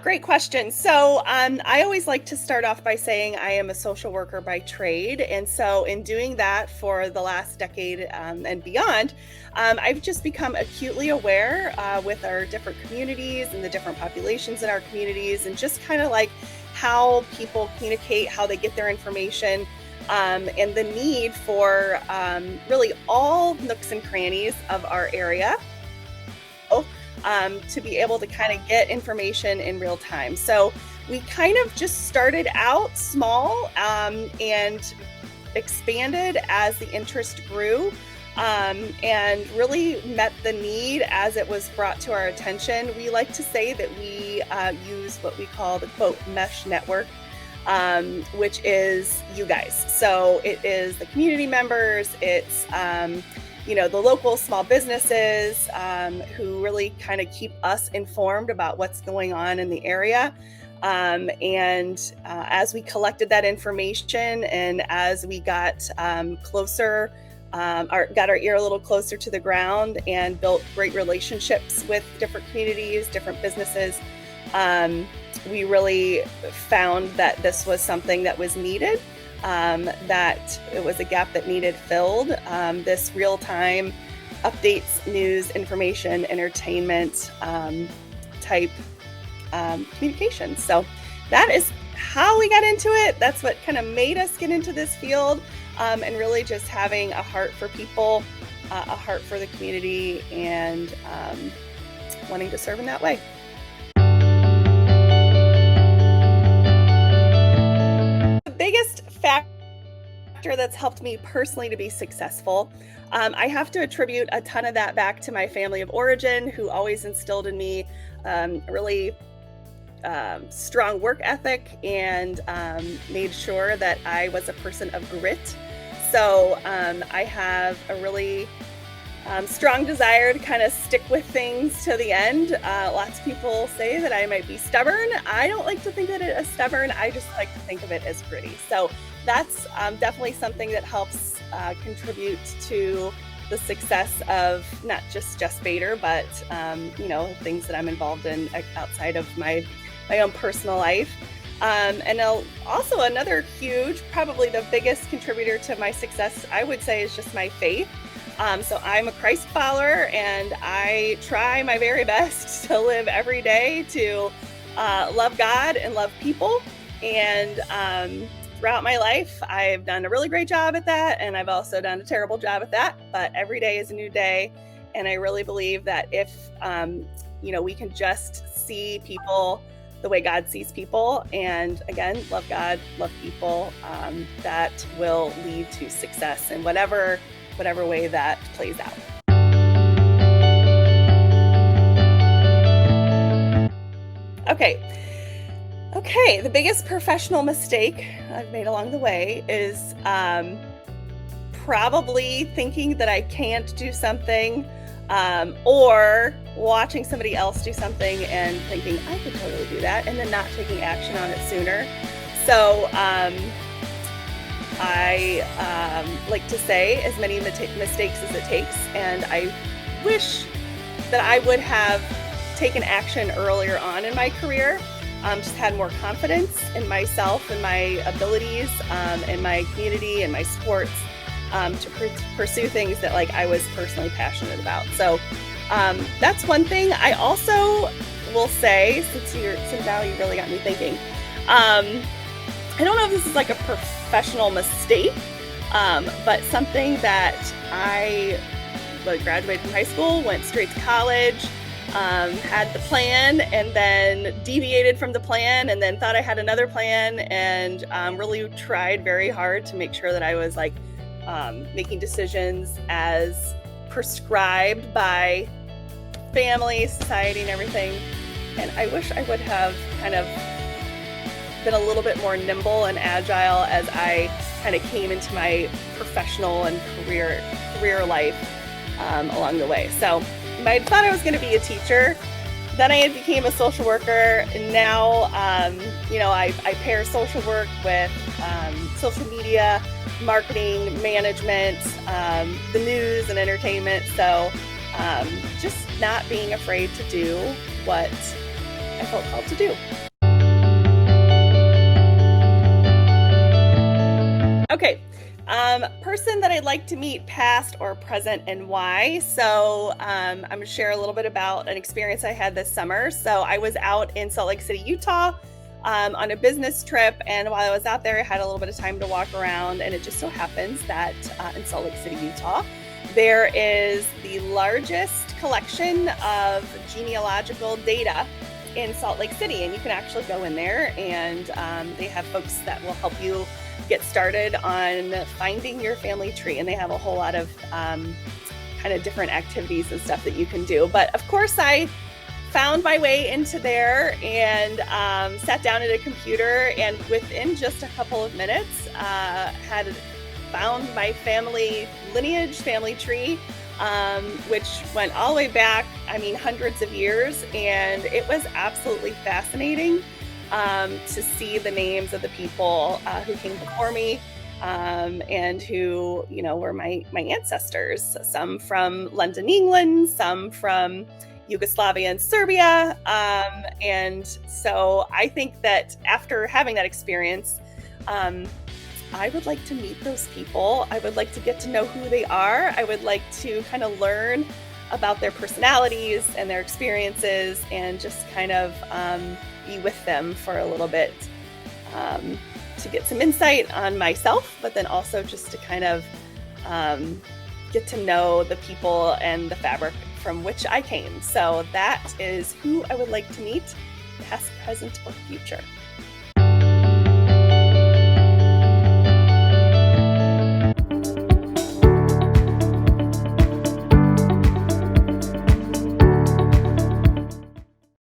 Great question. So, I always like to start off by saying I am a social worker by trade. And so, in doing that for the last decade and beyond, I've just become acutely aware with our different communities and the different populations in our communities, and just kind of like how people communicate, how they get their information, and the need for really all nooks and crannies of our area to be able to kind of get information in real time. So we kind of just started out small and expanded as the interest grew, and really met the need as it was brought to our attention. We like to say that we use what we call the quote mesh network, which is you guys. So it is the community members, it's the local small businesses who really kind of keep us informed about what's going on in the area. And as we collected that information and as we got closer, got our ear a little closer to the ground and built great relationships with different communities, different businesses, we really found that this was something that was needed. That it was a gap that needed filled. This real-time updates, news, information, entertainment type communication. So that is how we got into it. That's what kind of made us get into this field, and really just having a heart for people, a heart for the community, and wanting to serve in that way. The biggest factor that's helped me personally to be successful, I have to attribute a ton of that back to my family of origin, who always instilled in me a really strong work ethic and made sure that I was a person of grit. So I have a really strong desire to kind of stick with things to the end. Lots of people say that I might be stubborn. I don't like to think that it is stubborn. I just like to think of it as gritty. So that's definitely something that helps contribute to the success of not just Bader, but things that I'm involved in outside of my own personal life. And also another huge, probably the biggest contributor to my success, I would say, is just my faith. So I'm a Christ follower, and I try my very best to live every day to love God and love people. And throughout my life, I've done a really great job at that, and I've also done a terrible job at that. But every day is a new day, and I really believe that if we can just see people the way God sees people, and again, love God, love people, that will lead to success in whatever way that plays out. Okay, the biggest professional mistake I've made along the way is probably thinking that I can't do something, or watching somebody else do something and thinking I could totally do that, and then not taking action on it sooner. So I like to say as many mistakes as it takes, and I wish that I would have taken action earlier on in my career, just had more confidence in myself and my abilities, and my community and my sports, to pursue things that I was personally passionate about. So that's one thing. I also will say, since now you really got me thinking, I don't know if this is a professional mistake, but something that I graduated from high school, went straight to college, had the plan, and then deviated from the plan, and then thought I had another plan, and really tried very hard to make sure that I was making decisions as prescribed by family, society, and everything. And I wish I would have kind of been a little bit more nimble and agile as I kind of came into my professional and career life along the way. So I thought I was going to be a teacher. Then I became a social worker, and now I pair social work with social media, marketing, management, the news and entertainment. So just not being afraid to do what I felt called to do. Okay. Person that I'd like to meet, past or present, and why. So, I'm gonna share a little bit about an experience I had this summer. So, I was out in Salt Lake City, Utah, on a business trip, and while I was out there, I had a little bit of time to walk around. And it just so happens that in Salt Lake City, Utah, there is the largest collection of genealogical data in Salt Lake City, and you can actually go in there, and they have folks that will help you get started on finding your family tree, and they have a whole lot of kind of different activities and stuff that you can do. But of course, I found my way into there and sat down at a computer, and within just a couple of minutes, had found my family lineage, family tree, which went all the way back, I mean, hundreds of years. And it was absolutely fascinating to see the names of the people who came before me, and who, were my ancestors. Some from London, England, some from Yugoslavia and Serbia. And so I think that after having that experience, I would like to meet those people. I would like to get to know who they are. I would like to kind of learn about their personalities and their experiences, and just kind of be with them for a little bit, to get some insight on myself, but then also just to kind of get to know the people and the fabric from which I came. So that is who I would like to meet, past, present, or future.